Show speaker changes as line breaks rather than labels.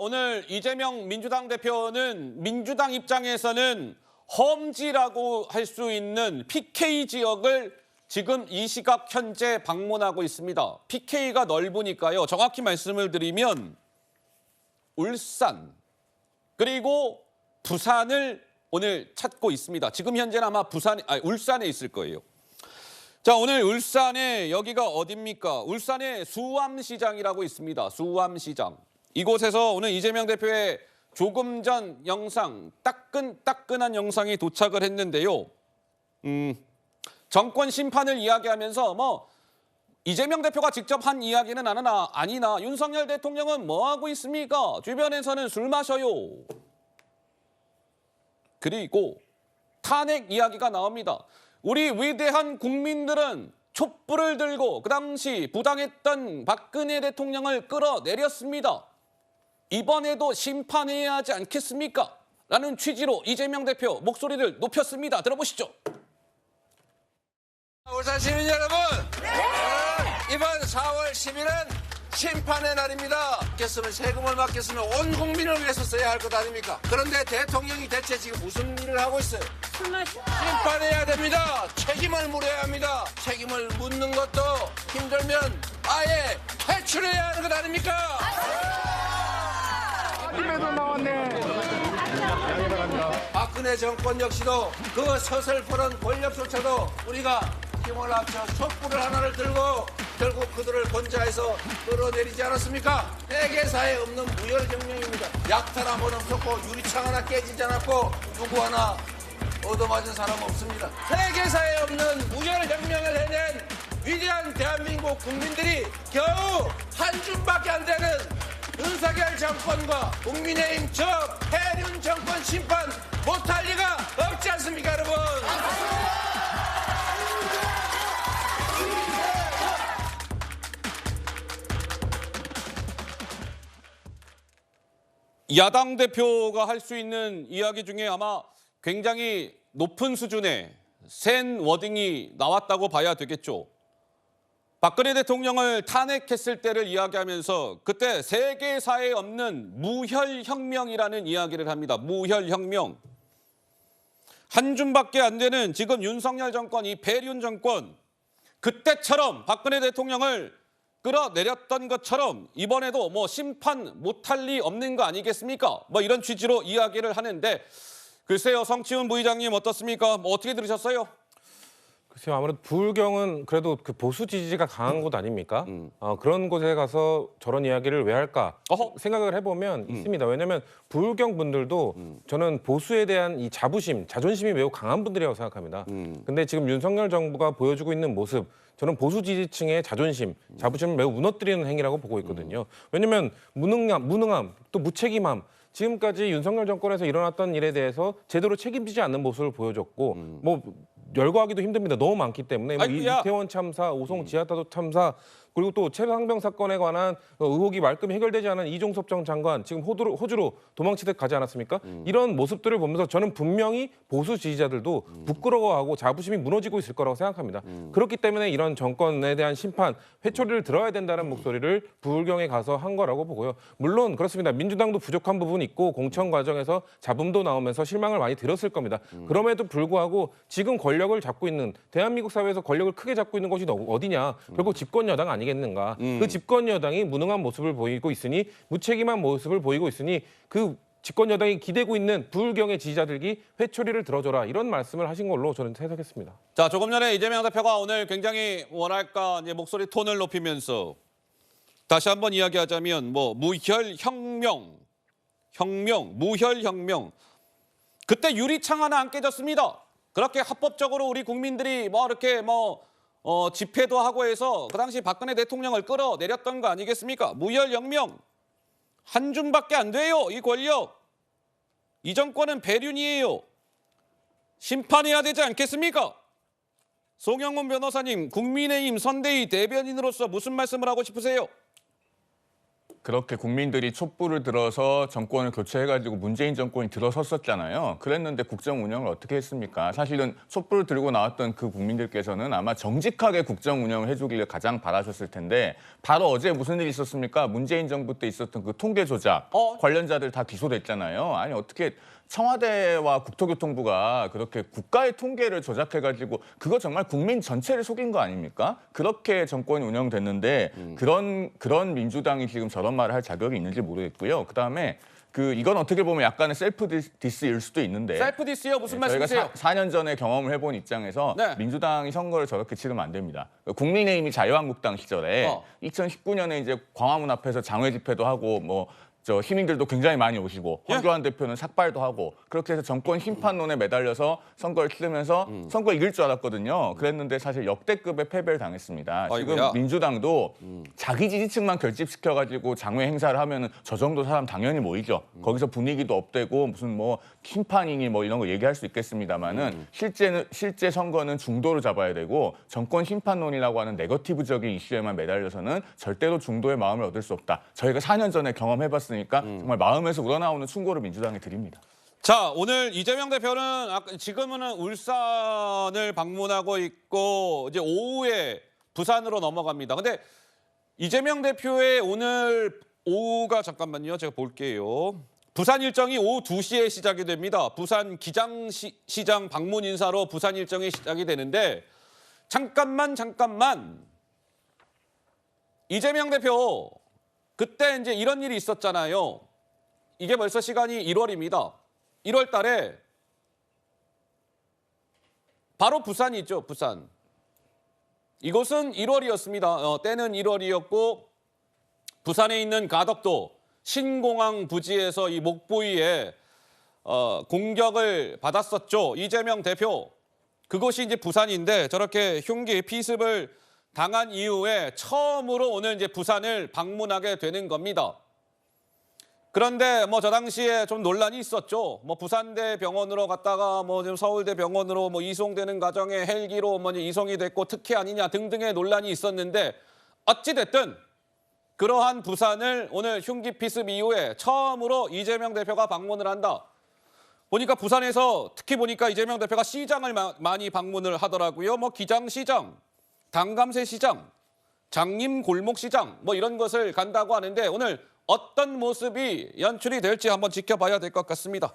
오늘 이재명 민주당 대표는 민주당 입장에서는 험지라고 할 수 있는 PK 지역을 지금 이 시각 현재 방문하고 있습니다. PK가 넓으니까요. 정확히 말씀을 드리면 울산 그리고 부산을 오늘 찾고 있습니다. 지금 현재는 아마 울산에 있을 거예요. 자, 오늘 울산에 여기가 어딥니까? 울산에 수암시장이라고 있습니다. 수암시장. 이곳에서 오늘 이재명 대표의 조금 전 영상, 따끈따끈한 영상이 도착을 했는데요. 정권 심판을 이야기하면서 이재명 대표가 직접 한 이야기는 아니나 윤석열 대통령은 뭐 하고 있습니까? 주변에서는 술 마셔요. 그리고 탄핵 이야기가 나옵니다. 우리 위대한 국민들은 촛불을 들고 그 당시 부당했던 박근혜 대통령을 끌어내렸습니다. 이번에도 심판해야 하지 않겠습니까? 라는 취지로 이재명 대표 목소리를 높였습니다. 들어보시죠.
울산 시민 여러분, 이번 4월 10일은 심판의 날입니다. 세금을 맡겼으면 온 국민을 위해서 써야 할 것 아닙니까? 그런데 대통령이 대체 지금 무슨 일을 하고 있어요? 심판해야 됩니다. 책임을 물어야 합니다. 책임을 묻는 것도 힘들면 아예 퇴출해야 하는 것 아닙니까?
김에도 나왔네.
박근혜 정권 역시도 그 서슬퍼런 권력조차도 우리가 힘을 합쳐 촛불을 하나를 들고 결국 그들을 권좌에서 끌어내리지 않았습니까? 세계사에 없는 무혈혁명입니다. 약탈 한 번 없었고 유리창 하나 깨지지 않았고 누구 하나 얻어맞은 사람 없습니다. 세계사에 없는 무혈혁명을 해낸 위대한 대한민국 국민들이 겨우 한 줌밖에 안 되는 윤석열 정권과 국민의힘 저 해륜 정권 심판 못할 리가 없지 않습니까, 여러분?
야당 대표가 할 수 있는 이야기 중에 아마 굉장히 높은 수준의 센 워딩이 나왔다고 봐야 되겠죠. 박근혜 대통령을 탄핵했을 때를 이야기하면서 그때 세계사에 없는 무혈혁명이라는 이야기를 합니다. 무혈혁명. 한 줌밖에 안 되는 지금 윤석열 정권, 이 배륜 정권, 그때처럼 박근혜 대통령을 끌어내렸던 것처럼 이번에도 심판 못할 리 없는 거 아니겠습니까? 이런 취지로 이야기를 하는데 글쎄요, 성치훈 부의장님 어떻습니까? 어떻게 들으셨어요?
글쎄요, 아무래도 부울경은 그래도 그 보수 지지가 강한 곳 아닙니까? 그런 곳에 가서 저런 이야기를 왜 할까 생각을 해보면 있습니다. 왜냐하면 부울경 분들도 저는 보수에 대한 이 자존심이 매우 강한 분들이라고 생각합니다. 근데 지금 윤석열 정부가 보여주고 있는 모습, 저는 보수 지지층의 자부심을 매우 무너뜨리는 행위라고 보고 있거든요. 왜냐하면 무능함, 또 무책임함, 지금까지 윤석열 정권에서 일어났던 일에 대해서 제대로 책임지지 않는 모습을 보여줬고 열거하기도 힘듭니다. 너무 많기 때문에 이태원 참사, 오송 지하타도 참사, 그리고 또 최상병 사건에 관한 의혹이 말끔히 해결되지 않은 이종섭 전 장관 지금 호주로 도망치듯 가지 않았습니까? 이런 모습들을 보면서 저는 분명히 보수 지지자들도 부끄러워하고 자부심이 무너지고 있을 거라고 생각합니다. 그렇기 때문에 이런 정권에 대한 심판, 회초리를 들어야 된다는 목소리를 부울경에 가서 한 거라고 보고요. 물론 그렇습니다. 민주당도 부족한 부분이 있고 공천 과정에서 잡음도 나오면서 실망을 많이 들었을 겁니다. 그럼에도 불구하고 지금 권력을 잡고 있는, 대한민국 사회에서 권력을 크게 잡고 있는 것이 어디냐? 결국 집권 여당 아니겠는가? 그 집권 여당이 무능한 모습을 보이고 있으니, 무책임한 모습을 보이고 있으니 그 집권 여당이 기대고 있는 부울경의 지지자들이 회초리를 들어줘라, 이런 말씀을 하신 걸로 저는 해석했습니다.
자, 조금 전에 이재명 대표가 오늘 굉장히 이제 목소리 톤을 높이면서 다시 한번 이야기하자면 무혈혁명, 무혈혁명. 그때 유리창 하나 안 깨졌습니다. 그렇게 합법적으로 우리 국민들이 이렇게 집회도 하고 해서 그 당시 박근혜 대통령을 끌어내렸던 거 아니겠습니까? 무혈혁명. 한 줌밖에 안 돼요, 이 권력. 이 정권은 배륜이에요. 심판해야 되지 않겠습니까? 송영문 변호사님, 국민의힘 선대위 대변인으로서 무슨 말씀을 하고 싶으세요?
그렇게 국민들이 촛불을 들어서 정권을 교체해가지고 문재인 정권이 들어섰었잖아요. 그랬는데 국정 운영을 어떻게 했습니까? 사실은 촛불을 들고 나왔던 그 국민들께서는 아마 정직하게 국정 운영을 해주기를 가장 바라셨을 텐데 바로 어제 무슨 일이 있었습니까? 문재인 정부 때 있었던 그 통계 조작 관련자들 다 기소됐잖아요. 아니 어떻게 청와대와 국토교통부가 그렇게 국가의 통계를 조작해가지고 그거 정말 국민 전체를 속인 거 아닙니까? 그렇게 정권이 운영됐는데 그런 민주당이 지금 저런 말을 할 자격이 있는지 모르겠고요. 그다음에 이건 어떻게 보면 약간의 셀프 디스일 수도 있는데
셀프 디스요? 무슨
저희가
말씀이세요?
4년 전에 경험을 해본 입장에서
네.
민주당이 선거를 저렇게 치르면 안 됩니다. 국민의힘이 자유한국당 시절에 2019년에 이제 광화문 앞에서 장외 집회도 하고 시민들도 굉장히 많이 오시고 황교안 대표는 삭발도 하고 그렇게 해서 정권 심판론에 매달려서 선거를 치르면서 선거 이길 줄 알았거든요. 그랬는데 사실 역대급의 패배를 당했습니다.
아이고야.
지금 민주당도 자기 지지층만 결집시켜가지고 장외 행사를 하면은 저 정도 사람 당연히 모이죠. 거기서 분위기도 업되고 무슨 심판이니 이런 거 얘기할 수 있겠습니다만은 실제 선거는 중도를 잡아야 되고 정권 심판론이라고 하는 네거티브적인 이슈에만 매달려서는 절대로 중도의 마음을 얻을 수 없다. 저희가 4년 전에 경험해봤으니까 정말 마음에서 우러나오는 충고를 민주당에 드립니다.
자, 오늘 이재명 대표는 지금은 울산을 방문하고 있고 이제 오후에 부산으로 넘어갑니다. 근데 이재명 대표의 오늘 오후가 잠깐만요. 제가 볼게요. 부산 일정이 오후 2시에 시작이 됩니다. 부산 기장시장 방문 인사로 부산 일정이 시작이 되는데 잠깐만. 이재명 대표 그때 이제 이런 일이 있었잖아요. 이게 벌써 시간이 1월입니다. 1월 달에 바로 부산이죠, 부산. 이곳은 1월이었습니다. 때는 1월이었고 부산에 있는 가덕도 신공항 부지에서 이 목보위에 공격을 받았었죠. 이재명 대표. 그것이 이제 부산인데 저렇게 흉기 피습을 당한 이후에 처음으로 오늘 이제 부산을 방문하게 되는 겁니다. 그런데 저 당시에 좀 논란이 있었죠. 부산대 병원으로 갔다가 지금 서울대 병원으로 이송되는 과정에 헬기로 이송이 됐고 특혜 아니냐 등등의 논란이 있었는데 어찌 됐든 그러한 부산을 오늘 흉기 피습 이후에 처음으로 이재명 대표가 방문을 한다. 보니까 부산에서 특히 보니까 이재명 대표가 시장을 많이 방문을 하더라고요. 기장시장, 당감새시장, 장림골목시장 이런 것을 간다고 하는데 오늘 어떤 모습이 연출이 될지 한번 지켜봐야 될 것 같습니다.